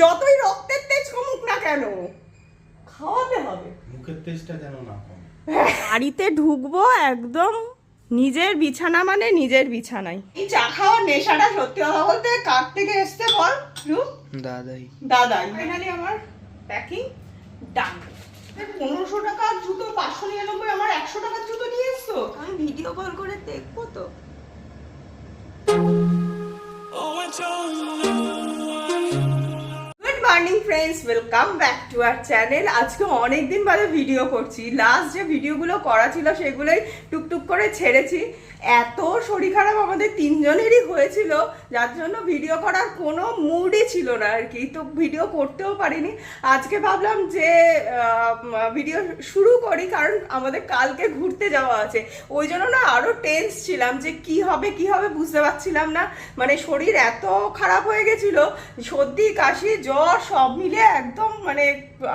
যতই রক্তের তেজ কমুক না কেন খাওয়াতে হবে, মুখের তেজটা যেন না কমে। বাড়িতে ঢুকবো একদম নিজের বিছানা মানে নিজের বিছানায়। এই চা খাওয়ার নেশাটা সত্যি কথা বলতে কার থেকে এসছে বল? দাদাই ফাইনালি আমার প্যাকিং ডান। 1500 টাকার জুতো 599, আমার 100 টাকার জুতো নিয়ে এসছো। আমি ভিডিও কল করে দেখবো তো। Good morning friends, welcome back to our channel. আজকে অনেকদিন বাদে ভিডিও করছি। লাস্ট যে ভিডিওগুলো করা ছিল সেগুলোই টুকটুক করে ছেড়েছি। এত শরীর খারাপ আমাদের তিনজনেরই হয়েছিল, যার জন্য ভিডিও করার কোনো মুডই ছিল না আর কি, তো ভিডিও করতেও পারিনি। আজকে ভাবলাম যে ভিডিও শুরু করি, কারণ আমাদের কালকে ঘুরতে যাওয়া আছে। ওই জন্য না আরও টেন্স ছিলাম যে কি হবে বুঝতে পারছিলাম না। মানে শরীর এত খারাপ হয়ে গেছিলো, সর্দি কাশি জ্বর সব মিলে একদম মানে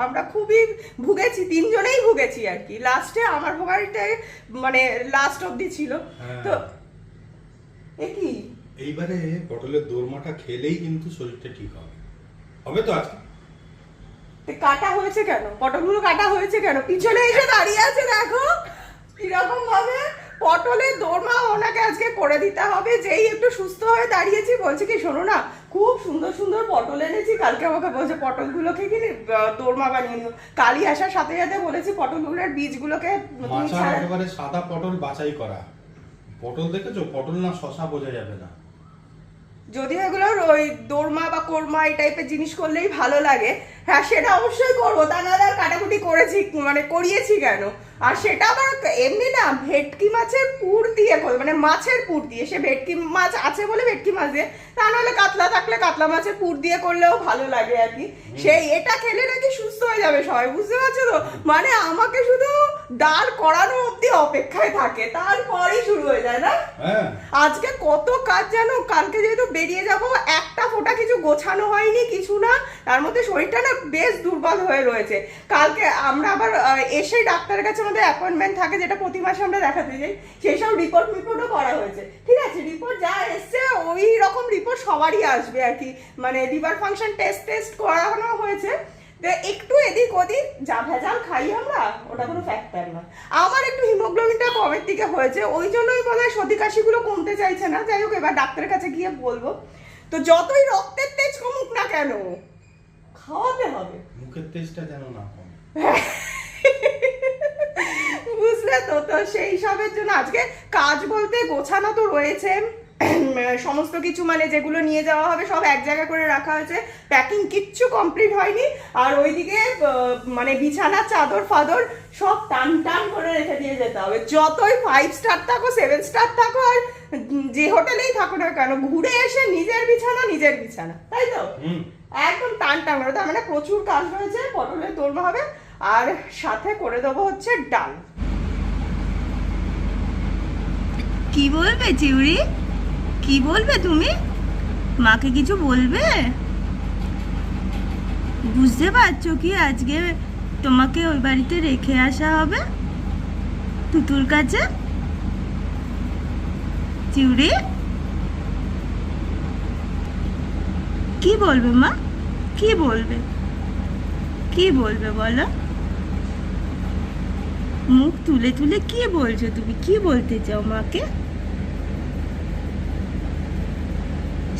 আমরা খুবই ভুগেছি, তিনজনেই ভুগেছি আর কি। লাস্টে আমার ভোগারিটাই মানে লাস্ট অবধি ছিল। তো কি এইবারে পটলের দোরমাটা খেলেই কিন্তু শরীরটা ঠিক হবে, হবে তো? আজকে কাটা হয়েছে কেন? পটলগুলো কাটা হয়েছে কেন? পিছনে এসে দাঁড়িয়ে আছে দেখো কিরকম ভাবে। পটলের দোরমা ওনাকে আজকে করে দিতে হবে। যেই একটু সুস্থ হয়ে দাঁড়িয়েছি বলছে কি, শোনো না খুব সুন্দর সুন্দর পটল এনেছি, কালকে আমাকে বলছে পটলগুলোকে কি দোরমা বানিয়ে নিও। কালি আসার সাথে সাথে বলেছি পটলগুলোর বীজগুলোকে একেবারে সাদা পটল বাছাই করা। পটল দেখেছো? পটল না শশা বোঝা যাবে না। যদিও এগুলোর ওই দোরমা বা কোরমা এই টাইপের জিনিস করলেই ভালো লাগে, হ্যাঁ সেটা অবশ্যই করবো, তা নাহলে আর কাটাকুটি করেছি মানে করিয়েছি কেন? আর সেটা আবার এমনি না ভেটকি মাছের পুর দিয়ে করবো, মানে মাছের পুর দিয়ে। সে ভেটকি মাছ আছে বলে ভেটকি মাছ দিয়ে, তা নাহলে কাতলা থাকলে কাতলা মাছের পুর দিয়ে করলেও ভালো লাগে আর কি। সেই এটা খেলে নাকি সুস্থ হয়ে যাবে সবাই, বুঝতে পারছো তো? মানে আমাকে শুধু দাঁড় করানো অব্দি অপেক্ষায় থাকে, তারপরেই শুরু হয়ে যায় না। আজকে কত কাজ জানো, কালকে যেহেতু বেরিয়ে যাব, একটা ফোঁটা কিছু গোছানো হয়নি, কিছু না। তার মধ্যে শরীরটা না বেশ দুর্বল হয়ে রয়েছে। কালকে আমরা আবার এসে ডাক্তারের কাছে আমাদের অ্যাপয়েন্টমেন্ট থাকে, যেটা প্রতি মাসে আমরা দেখাতে যাই। সেই সব রিপোর্টও করা হয়েছে। ঠিক আছে, রিপোর্ট যা এসছে ওই রকম রিপোর্ট সবারই আসবে আর কি। মানে লিভার ফাংশন টেস্ট করানো হয়েছে। একটু এদিক ওদিক যা ভেজাল খাই আমরা, ওটা কোনো ফ্যাক্টর না। আমার একটু হিমোগ্লোবিনটা কমের দিকে হয়েছে, ওই জন্যই বোধ হয় সর্দি কাশিগুলো কমতে চাইছে না। যাই হোক, এবার ডাক্তারের কাছে গিয়ে বলবো। তো যতই রক্তের তেজ কমুক না কেন খাওয়াতে হবে, মুখের তেজটা যেন না কমে। বুঝলে তো? তো সেই সবের জন্য আজকে কাজ বলতে গোছানো তো রয়েছে সমস্ত কিছু, মানে যেগুলো নিয়ে যাওয়া হবে সব এক জায়গা করে রাখা হয়েছে। প্যাকিং কিচ্ছু কমপ্লিট হয়নি। আর ওইদিকে মানে বিছানা চাদর ফাদর সব টান টান করে রেখে দিয়ে যেতে হবে। যতই 5 স্টার থাকো 7 স্টার থাকো আর যে হোটেলেই থাকো না কেন, ঘুরে এসে নিজের বিছানা, তাই তো? একদম টান টান করে। তার মানে প্রচুর কাজ রয়েছে। পটলের দোরমা হবে আর সাথে করে দেবো হচ্ছে ডাল। কি বলবে চিউড়ি? কি বলবে তুমি? মাকে কিছু বলবে? বুঝতে পারছো কি আজকে তোমাকে ওই বাড়িতে রেখে আসা হবে তুতুর কাছে? চিউড়ি কি বলবে মা? কি বলবে বলো? মুখ তুলে তুলে কি বলছো তুমি? কি বলতে চাও মাকে?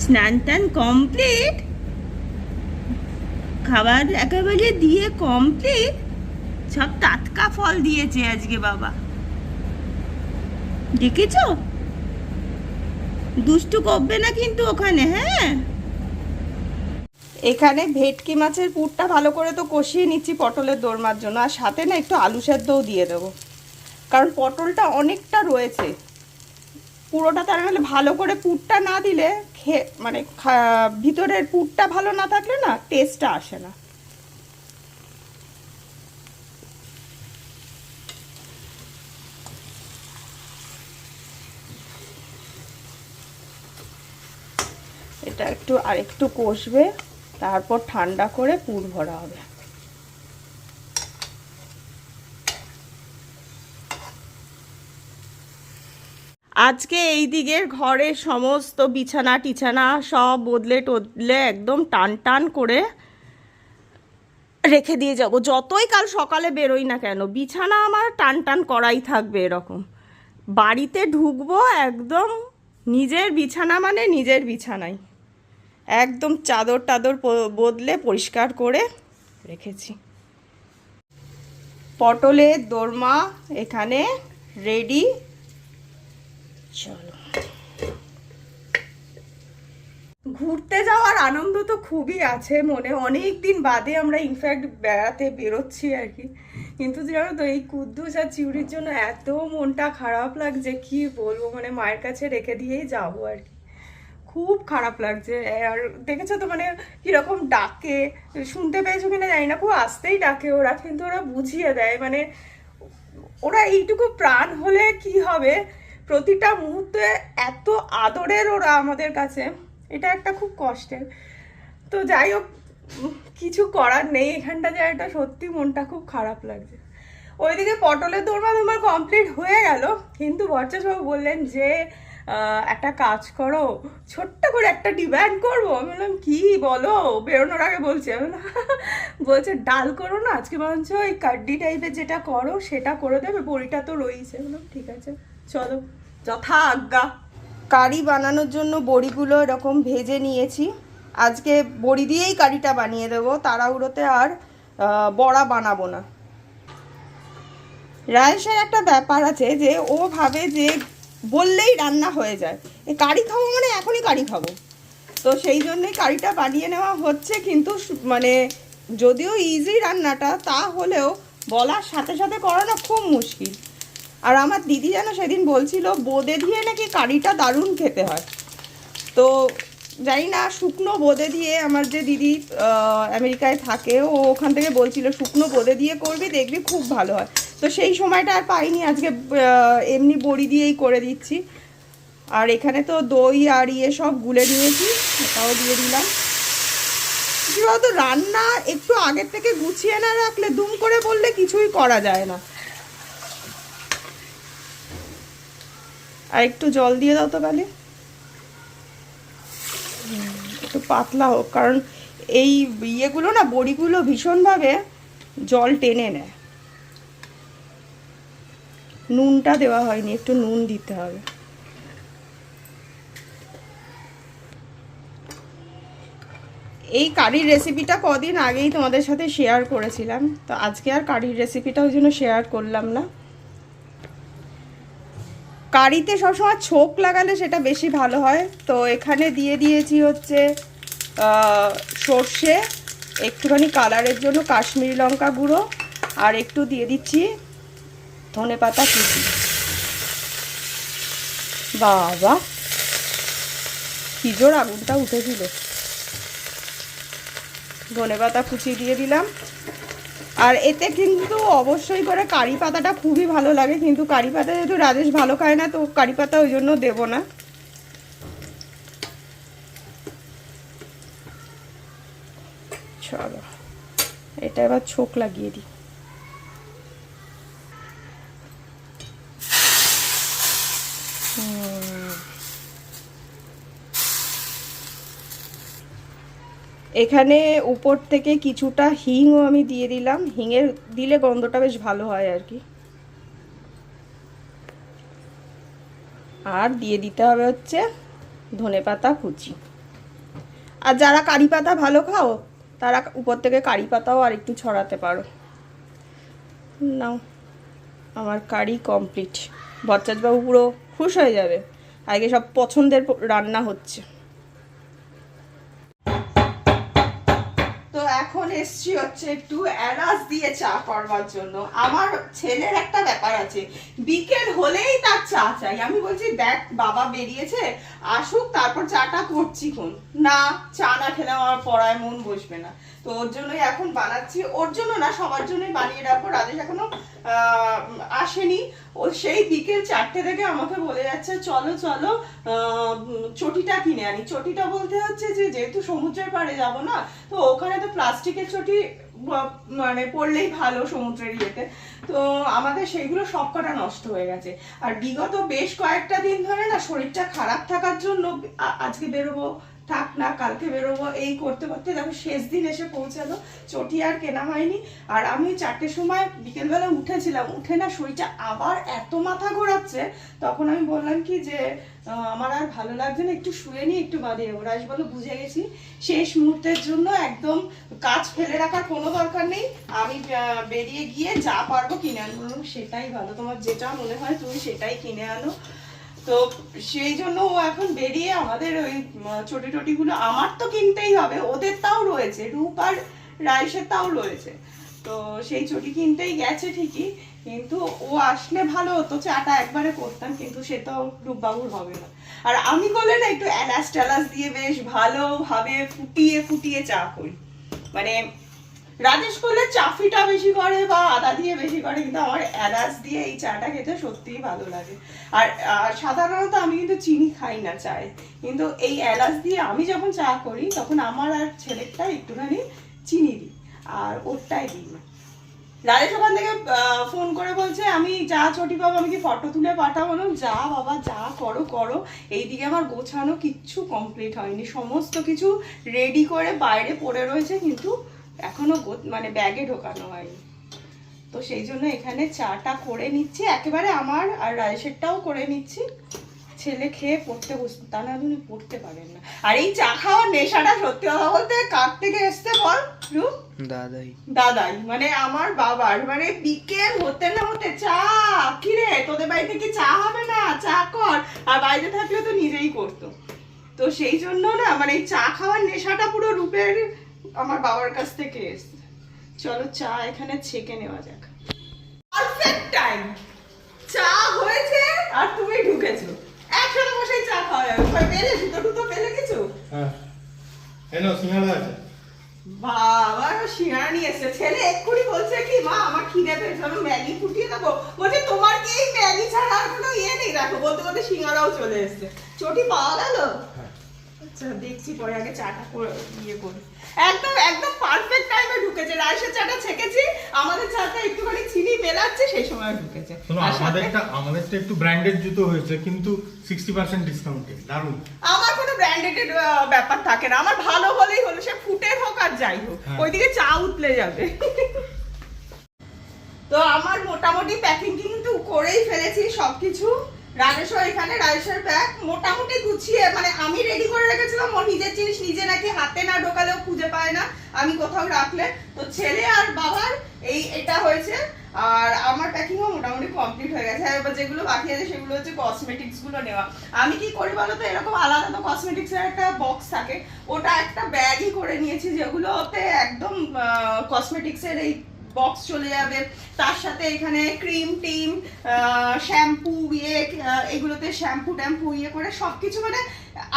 স্নান টান কমপ্লিট, খাবার একেবারে দিয়ে কমপ্লিট, সব টাটকা ফল দিয়েছে আজকে বাবা, দেখেছো? দুষ্টু করবে না কিন্তু ওখানে। হ্যাঁ, এখানে ভেটকি মাছের পুরটা ভালো করে তো কষিয়ে নিচ্ছি পটলের দোরমার জন্য, আর সাথে না একটু আলু সেদ্ধও দিয়ে দেবো, কারণ পটলটা অনেকটা রয়েছে। পুরোটা তার মানে ভালো করে পুরটা না দিলে মানে ভিতরের পুরটা ভালো না থাকলে না টেস্টটা আসে না। এটা একটু আরেকটু কষবে, তারপর ঠান্ডা করে পুর ভরা হবে। আজকে এই দিকের ঘরের সমস্ত বিছানা টিছানা সব বদলে টদলে একদম টান টান করে রেখে দিয়ে যাব, যতই কাল সকালে বেরোই না কেন বিছানা আমার টান টান করাই থাকবে এরকম। বাড়িতে ঢুকবো একদম নিজের বিছানা মানে নিজের বিছানায় একদম চাদর টাদর বদলে পরিষ্কার করে রেখেছি। পটলের দোরমা এখানে রেডি। চলো, ঘুরতে যাওয়ার আনন্দ তো খুবই আছে মনে, অনেক দিন বাদে আমরা ইনফ্যাক্ট বেড়াতে বেরোচ্ছি আর কি। কিন্তু জানো তো এই কুদ্দুস আর চিউড়ির জন্য এত মনটা খারাপ লাগছে কি বলবো, মানে মায়ের কাছে রেখে দিয়েই যাবো আর কি। খুব খারাপ লাগছে। আর দেখেছো তো মানে কিরকম ডাকে, শুনতে পেয়েছো কিনা জানি না, খুব আস্তেই ডাকে ওরা, কিন্তু ওরা বুঝিয়ে দেয় মানে ওরা এইটুকু প্রাণ হলে কি হবে, প্রতিটা মুহূর্তে এত আদরের ওরা আমাদের কাছে, এটা একটা খুব কষ্টের। তো যাই হোক, কিছু করার নেই, এখানটা জায়গাটা সত্যি মনটা খুব খারাপ লাগছে। ওইদিকে পটলের দোরমা তোমার কমপ্লিট হয়ে গেল, কিন্তু বরচাষবাবু বললেন যে একটা কাজ করো, ছোট্ট করে একটা ডিমান্ড করবো। আমি বললাম কি বলো, বেরোনোর আগে বলছে। বলছে ডাল করো না আজকে, বরঞ্চ ওই কাড্ডি টাইপের যেটা করো সেটা করে দেবে, বড়িটা তো রয়েছে। বললাম ঠিক আছে চলো, যথা আজ্ঞা। কারি বানানোর জন্য বড়িগুলো এরকম ভেজে নিয়েছি, আজকে বড়ি দিয়েই কারিটা বানিয়ে দেবো, তাড়াহুড়োতে আর বড়া বানাবো না। রায়েশের একটা ব্যাপার আছে যে ও ভাবে যে বললেই রান্না হয়ে যায়, এই কারি খাবো মানে এখনই কারি খাবো, তো সেই জন্যই কারিটা বানিয়ে নেওয়া হচ্ছে। কিন্তু মানে যদিও ইজি রান্নাটা, তা হলেও বলার সাথে সাথে করানো খুব মুশকিল। আর আমার দিদি যেন সেদিন বলছিল বোঁদে দিয়ে নাকি কারিটা দারুণ খেতে হয়, তো জানি না, শুকনো বোঁদে দিয়ে, আমার যে দিদি আমেরিকায় থাকে ও ওখান থেকে বলছিল শুকনো বোঁদে দিয়ে করবি দেখবি খুব ভালো হয়। তো সেই সময়টা আর পাইনি, আজকে এমনি বড়ি দিয়েই করে দিচ্ছি। আর এখানে তো দই আর সব গুলে নিয়েছি, এটাও দিয়ে দিলাম। কি বলতো, রান্না একটু আগের থেকে গুছিয়ে না রাখলে দুম করে বললে কিছুই করা যায় না। আর একটু জল দিয়ে দাও তো গালে, একটু পাতলা হোক, কারণ এই ইয়েগুলো না, বড়িগুলো ভীষণভাবে জল টেনে নেয়। নুনটা দেওয়া হয়নি, একটু নুন দিতে হবে। এই কারির রেসিপিটা কদিন আগেই তোমাদের সাথে শেয়ার করেছিলাম, তো আজকে আর কারির রেসিপিটা ওই জন্য শেয়ার করলাম না। কারিতে সবসময় ছোক লাগালে সেটা বেশি ভালো হয়। তো এখানে দিয়ে দিয়েছি হচ্ছে সর্ষে, একটুখানি কালারের জন্য কাশ্মীরি লঙ্কা গুঁড়ো, আর একটু দিয়ে দিচ্ছি ধনেপাতা কুচি। বাবা কি জোর আগুনটা উঠেছিল। ধনেপাতা কুচি দিয়ে দিলাম। আর এতে কিন্তু অবশ্যই করে কারি পাতাটা খুবই ভালো লাগে, কিন্তু কারি পাতা যেহেতু রাজেশ ভালো খায় না, তো কারি পাতা ওই জন্য দেবো না। চলো এটা এবার ছোক লাগিয়ে দিই। এখানে উপর থেকে কিছুটা হিংও আমি দিয়ে দিলাম, হিঙের দিলে গন্ধটা বেশ ভালো হয় আর কি। আর দিয়ে দিতে হবে হচ্ছে ধনেপাতা কুচি। আর যারা কারি পাতা ভালো খাও তারা উপর থেকে কারি পাতাও আর একটু ছড়াতে পারো। নাও, আমার কারি কমপ্লিট। বচ্চাজবাবু পুরো খুশ হয়ে যাবে, আগে সব পছন্দের রান্না হচ্ছে। তো এখন এসছি হচ্ছে একটু এলাচ দিয়ে চা করবার জন্য। আমার ছেলের একটা ব্যাপার আছে, বিকেল হলেই তার চা চাই। আমি বলছি দেখ বাবা বেরিয়েছে, আসুক তারপর চাটা করছি কোন না, চা না খেলে আমার পড়ায় মন বসবে না। তো ওর জন্যই এখন বানাচ্ছি, ওর জন্য না সবার জন্যই বানিয়ে রাখবো। রাজেশ এখনো আসেনি, ও সেই বিকেল 4টে থেকে আমাকে বলে যাচ্ছে চলো চলো চটিটা কিনে আনি। চটিটা বলতে হচ্ছে যে যেহেতু সমুদ্রের পাড়ে যাবো না, তো ওখানে তো প্লাস্টিকের চটি মানে পড়লেই ভালো সমুদ্রের ইয়েতে। তো আমাদের সেইগুলো সব কটা নষ্ট হয়ে গেছে। আর বিগত বেশ কয়েকটা দিন ধরে না শরীরটা খারাপ থাকার জন্য আজকে বেরোবো থাক না কালকে বেরোবো, এই করতে করতে দেখো শেষ দিন এসে পৌঁছালো, চটি আর কেনা হয়নি। আর আমি 4টের সময় বিকেলবেলা উঠেছিলাম, উঠে না শরীরটা আবার এত মাথা ঘোরাচ্ছে, তখন আমি বললাম কি যে আমার আর ভালো লাগছে না, একটু শুয়ে নিই, একটু বাদে যাবো। রাজ বলো বুঝে গেছি, শেষ মুহূর্তের জন্য একদম কাজ ফেলে রাখার কোনো দরকার নেই, আমি বেরিয়ে গিয়ে যা পারবো কিনে আনবো। সেটাই ভালো, তোমার যেটা মনে হয় তুমি সেটাই কিনে আনো। তো সেই জন্য ও এখন বেরিয়ে আমাদের ওই চটি টটিগুলো আমার তো কিনতেই হবে, ওদের তাও রয়েছে, রূপ আর রাইসের তাও রয়েছে, তো সেই চটি কিনতেই গেছে ঠিকই, কিন্তু ও আসলে ভালো হতো, চাটা একবারে করতাম, কিন্তু সে তো রূপবাবুর হবে না। আর আমি করলে না একটু এলাচ টেলাচ দিয়ে বেশ ভালোভাবে ফুটিয়ে ফুটিয়ে চা করি, মানে রাজেশ করলে চাফিটা বেশি করে বা আদা দিয়ে বেশি করে, কিন্তু আমার এলাচ দিয়ে এই চাটা খেতে সত্যিই ভালো লাগে। আর সাধারণত আমি কিন্তু চিনি খাই না চায়ে, কিন্তু এই এলাচ দিয়ে আমি যখন চা করি তখন আমার আর ছেলেরটা একটুখানি চিনি দিই, আর ওরটাই দিই না। রাজেশ ওখান থেকে ফোন করে বলছে আমি যা চটি পাবো, আমি কি ফটো তুলে পাঠাবো না? যা বাবা যা করো করো, এইদিকে আমার গোছানো কিচ্ছু কমপ্লিট হয়নি, সমস্ত কিছু রেডি করে বাইরে পড়ে রয়েছে, কিন্তু এখনো মানে ব্যাগে ঢোকানো হয়নি। তো সেই জন্য এখানে চাটা করে নিচ্ছি একেবারে আমার, আর রাইসেরটাও করে নিচ্ছি, ছেলে খেয়ে পড়তে বসতে, তা না উনি পড়তে পারেন না। আর এই চা খাওয়ার নেশাটা সত্যি কথা বলতে কার থেকে এসছে বল? দাদাই, মানে আমার বাবার, মানে বিকেল হতে না হতে চা, কিরে তোদের বাড়িতে কি চা হবে না, চা কর, আর বাইরে থাকলে তো নিজেই করতো। তো সেই জন্য না মানে এই চা খাওয়ার নেশাটা পুরো রূপের আমার বাবার কাছ থেকে এসছে। চলো চা এখানে ছেঁকে নেওয়া যাক। পারফেক্ট টাইম, চা হয়েছে আর তুমি ঢুকেছো, একসাথে বসে চা খাওয়া যাবে। পেলে দুটো পেলে কিছু? হ্যাঁ এনো সিঙ্গাড়া আছে। বাবা সিঙ্গাড়া নিয়ে এসেছে, ছেলে এক্ষুনি বলছে কি মা আমার খিদে পেয়েছে, আমি ম্যাগি ফুটিয়ে দেবো, বলছে তোমার কি এই ম্যাগি ছাড়া আর কোনো ইয়ে নেই? দেখো বলতে বলতে সিঙ্গাড়াও চলে এসেছে। চটি পাওয়া গেল? আচ্ছা দেখছি পরে, আগে চাটা ইয়ে করি। একদম একদম পারফেক্ট টাইমে ঢুকেছে, রাইসের চাটা ছেঁকেছি, আমাদের চাটা একটুখানি চিনি মেলাচ্ছে, সেই সময় ঢুকেছে। আমাদেরটা একটু ব্র্যান্ডেড জুতো হয়েছে, কিন্তু 60% ডিসকাউন্টে, দারুণ। আমার কোনো ব্র্যান্ডেড ব্যাপার থাকে না, আমার ভালো হলেই হলো, সে ফুটে হোক আর যাই হোক, ওইদিকে চা উতলে যাবে। তো আমার মোটামুটি প্যাকিং কিন্তু করেই ফেলেছি সবকিছু। রাজেশও এখানে, রাজেশের ব্যাগ মোটামুটি গুছিয়ে, মানে আমি রেডি করে রেখেছিলাম, ওর নিজের জিনিস নিজে নাকি হাতে না ঢোকালেও খুঁজে পায় না আমি কোথাও রাখলে। তো ছেলে আর বাবার এটা হয়েছে, আর আমার প্যাকিংও মোটামুটি কমপ্লিট হয়ে গেছে। এবার যেগুলো বাকি আছে সেগুলো হচ্ছে কসমেটিক্স গুলো নেওয়া। আমি কি করি বলো তো, এরকম আলাদা তো কসমেটিক্স এর একটা বক্স থাকে, ওটা একটা ব্যাগই করে নিয়েছি, যেগুলোতে একদম কসমেটিক্স এর এই বক্স চলে যাবে, তার সাথে এখানে ক্রিম টিম শ্যাম্পু এগুলোতে শ্যাম্পু ট্যাম্পু করে সবকিছু মানে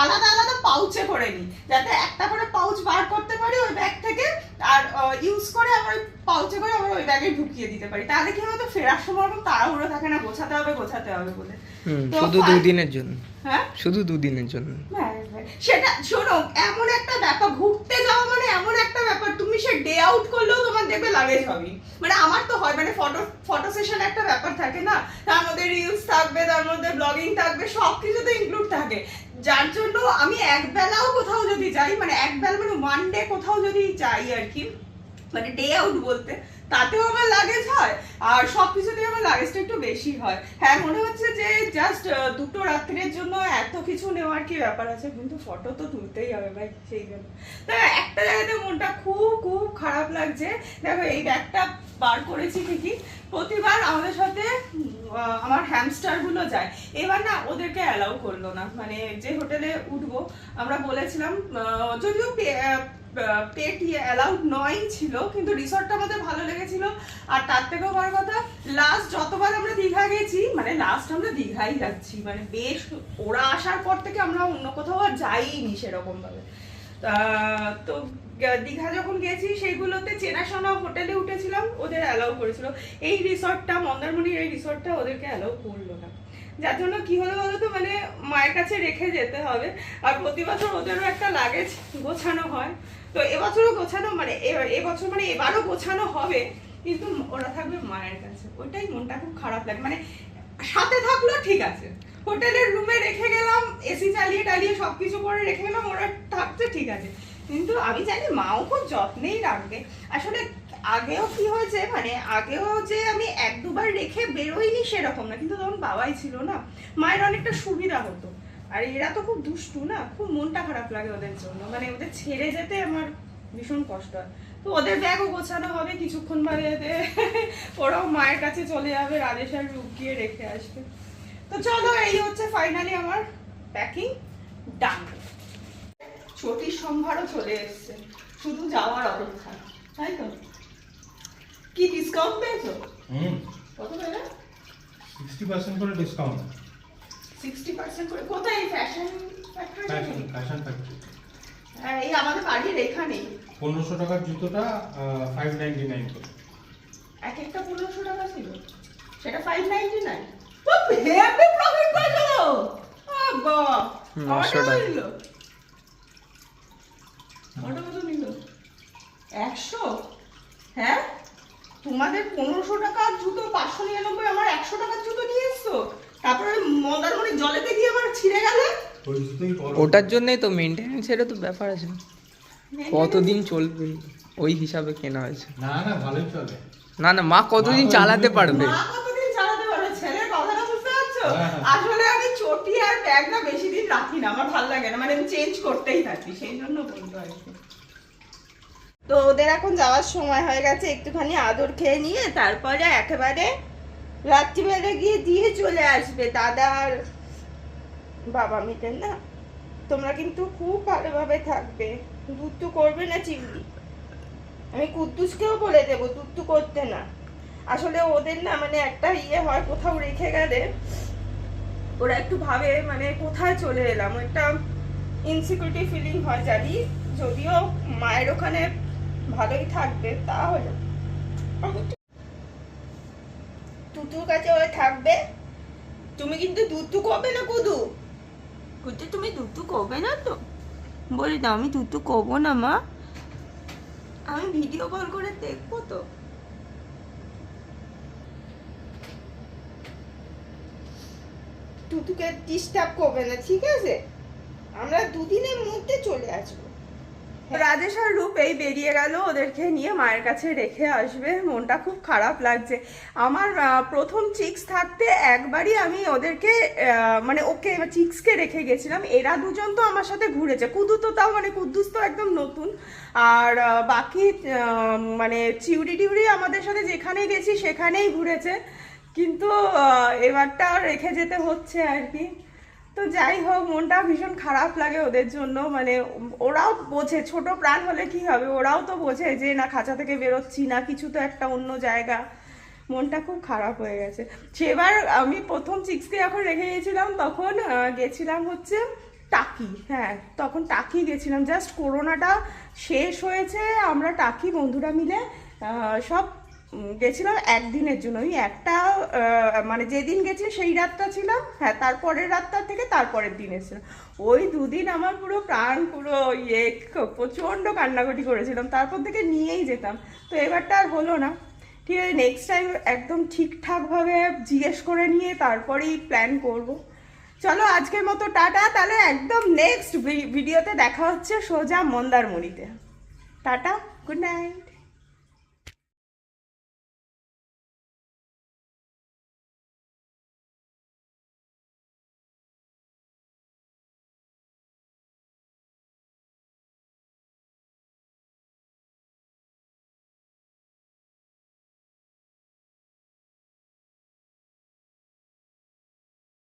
আলাদা আলাদা পাউচে করে নিই, যাতে একটা করে পাউচ বার করতে পারি ওই ব্যাগ থেকে, আর ইউজ করে আমার পাউচে করে আমার ওই ব্যাগে ঢুকিয়ে দিতে পারি। তাহলে কি হতো, ফেরার সময় কোনো তাড়াহুড়ো থাকে না, গোছাতে হবে বলে। শুধু 2 দিনের জন্য। হ্যাঁ শুধু 2 দিনের জন্য। সেটা শোনো, এমন একটা ব্যাপার, ঘুরতে যাওয়া মানে এমন একটা ব্যাপার, তুমি সে ডে আউট করলেও তোমার দেখবে লাগেজ হবে, মানে আমার তো হয়, মানে ফটো সেশন একটা ব্যাপার থাকে না, তার মধ্যে রিলস থাকবে, তার মধ্যে ব্লগিং থাকবে, সবকিছু তো ইনক্লুড থাকে, যার জন্য আমি একবেলাও কোথাও যদি যাই, মানে একবেলা মানে 1 ডে কোথাও যদি যাই আর কি, মানে ডে আউট বলতে, তাতেও আমার লাগেজ হয়, আর সবকিছুতেই আমার লাগেজটা একটু বেশি হয়। হ্যাঁ মনে হচ্ছে যে জাস্ট 2 রাত্রির জন্য এত কিছু নেওয়ার কি ব্যাপার আছে, কিন্তু ফটো তো তুলতেই হবে ভাই, সেই জন্য। তো একটা জায়গাতে মনটা খুব খুব খারাপ লাগছে। দেখো এই ব্যাগটা বার করেছি ঠিকই, প্রতিবার আমাদের সাথে আমার হ্যামস্টার গুলো যায়, এবার না ওদেরকে অ্যালাউ করলো না, মানে যে হোটেলে উঠবো আমরা বলেছিলাম, যদিও পেট অ্যালাউড নয় ছিল, কিন্তু রিসর্টটা আমাদের ভালো লেগেছিল। আর তার থেকেও বড় কথা, লাস্ট যতবার আমরা দীঘা গেছি, মানে লাস্ট আমরা দীঘাই যাচ্ছি, মানে বেশ ওরা আসার পর থেকে আমরা অন্য কোথাও আর যাইনি সেরকম ভাবে। তো দীঘা যখন গেছি সেইগুলোতে চেনাশোনা হোটেলে উঠেছিলাম, ওদের অ্যালাউ করেছিল। এই রিসর্টটা, মন্দারমণির এই রিসর্টটা ওদেরকে অ্যালাউ করলো না, যার জন্য কি হলো বলতো, মানে মায়ের কাছে রেখে যেতে হবে। আর প্রতি বছর ওদেরও একটা লাগেজ গোছানো হয়, তো এবছরও গোছানো, মানে এবছর মানে এবারও গোছানো হবে, কিন্তু ওরা থাকবে মায়ের কাছে, ওইটাই মনটা খুব খারাপ লাগে। মানে সাথে থাকলো ঠিক আছে, হোটেলের রুমে রেখে গেলাম, এসি চালিয়ে টালিয়ে সবকিছু করে রেখে গেলাম, ওরা থাকছে ঠিক আছে, কিন্তু আমি জানি মাও খুব যত্নেই রাখবে। আসলে আগেও কি হয়েছে, মানে আগেও যে আমি এক দুবার রেখে বেরোইনি সেরকম না, কিন্তু তখন বাবাই ছিল না, মায়ের অনেকটা সুবিধা হতো। আর এরা তো খুব দুষ্টু না, খুব মনটা খারাপ লাগে ওদের জন্য, মানে ওদের ছেড়ে যেতে আমার ভীষণ কষ্ট হয়। তো ওদের ব্যাগও গোছানো হবে কিছুক্ষণ বাদে, ওরাও মায়ের কাছে চলে যাবে, রাজেশ আর রূপ গিয়ে রেখে আসবে। তো চলো, এই হচ্ছে ফাইনালি আমার প্যাকিং ডান। ছোটির সম্ভারও চলে এসছে, শুধু যাওয়ার অপেক্ষা, তাই তো? কি ডিসকাউন্ট পেয়েছো? কত পেলে? 60% করে ডিসকাউন্ট। 60% করে? কোথায়? Fashion factory? Fashion factory. হ্যাঁ, এই আমাদের বাড়ির এখানেই। 1500 টাকার জুতোটা 599 করে। এক একটা 1500 টাকা ছিল, সেটা 599। তো হেভি প্রফিট পেলো। বাবা, আমার 900 টাকা নিল। ওটা কত নিল? 100? হ্যাঁ, তোমাদের 1500 টাকার জুতো 599, আমার 100 টাকার জুতো নিয়ে এসছো, তারপরে মন্দারমণি জলেতে গিয়ে আমার ছিঁড়ে গেল। ওই জুতোই পরো। ওটার জন্যই তো মেনটেনেন্সেরও তো ব্যাপার আছে, কতদিন চলবে ওই হিসাবে কেনা হয়েছে। না না, ভালোই চলে। না না, মা কতদিন চালাতে পারবে? মা কতদিন চালাতে পারবে? ছেলের কথাটা বুঝতে পারছো? হ্যাঁ। আসলে আমি চটি আর ব্যাগ না বেশি দিন রাখি না, আমার ভালো লাগে না, মানে আমি চেঞ্জ করতেই থাকি, সেই জন্য বলতে আর কি। তো ওদের এখন যাওয়ার সময় হয়ে গেছে, একটুখানি আদর খেয়ে নিয়ে তারপরে একেবারে রাত্রিবেলা গিয়ে দিয়ে চলে আসবে দাদা আর বাবা মিলে না। তোমরা কিন্তু খুব ভালোভাবে থাকবে, দুত্তু করবে না চিংড়ি। আমি কুদ্দুসকেও বলে দেবো দুত্তু করতে না। আসলে ওদের না মানে একটা ইয়ে হয়, কোথাও রেখে গেলে ওরা একটু ভাবে মানে কোথায় চলে এলাম, একটা ইনসিকিউরিটি ফিলিং হয় জানি। যদিও মায়ের ওখানে ভালোই থাকবে, তাহলে তুতুর কাছে ওরা থাকবে। তুমি কিন্তু দুত্তু করবে না কুদু, কুদু তুমি দুত্তু করবে না তো? বলি দাও, আমি দুত্তু করবো না মা, আমি ভিডিও কল করে দেখবো তো। টুটুকে ডিস্টার্ব করবে না, ঠিক আছে? আমরা দুদিনের মধ্যে চলে আসবো। রাজেশ আর রূপ এই বেরিয়ে গেল, ওদেরকে নিয়ে মায়ের কাছে রেখে আসবে। মনটা খুব খারাপ লাগছে আমার। প্রথম চিক্স থাকতে একবারই আমি ওদেরকে মানে ওকে চিক্সকে রেখে গেছিলাম, এরা দুজন তো আমার সাথে ঘুরেছে, কুদু তো তাও মানে কুদ্দুস তো একদম নতুন, আর বাকি মানে চিউড়ি টিউড়ি আমাদের সাথে যেখানে গেছি সেখানেই ঘুরেছে, কিন্তু এবারটা রেখে যেতে হচ্ছে আর কি। তো যাই হোক, মনটা ভীষণ খারাপ লাগে ওদের জন্য, মানে ওরাও বোঝে, ছোট প্রাণ হলে কি হবে, ওরাও তো বোঝে যে না খাঁচা থেকে বেরোচ্ছি না, কিছু তো একটা অন্য জায়গা। মনটা খুব খারাপ হয়ে গেছে। সেবার আমি প্রথম চিক্সকে যখন রেখে গেছিলাম তখন গেছিলাম হচ্ছে টাকি, হ্যাঁ তখন টাকি গেছিলাম, জাস্ট করোনাটা শেষ হয়েছে, আমরা টাকি বন্ধুরা মিলে সব গেছিলাম একদিনের জন্য। ওই একটা মানে যেদিন গেছি সেই রাতটা ছিলাম, হ্যাঁ তারপরের রাতটা থেকে তারপরের দিন এসেছিলাম। ওই দুদিন আমার পুরো প্রাণ পুরো ইয়ে প্রচণ্ড কান্নাকাটি করেছিলাম, তারপর থেকে নিয়েই যেতাম। তো এবারটা আর হলো না, ঠিক আছে নেক্সট টাইম একদম ঠিকঠাকভাবে জিজ্ঞেস করে নিয়ে তারপরেই প্ল্যান করব। চলো আজকের মতো টাটা, তাহলে একদম নেক্সট ভিডিওতে দেখা হচ্ছে সোজা মন্দারমণিতে। Tata, good night.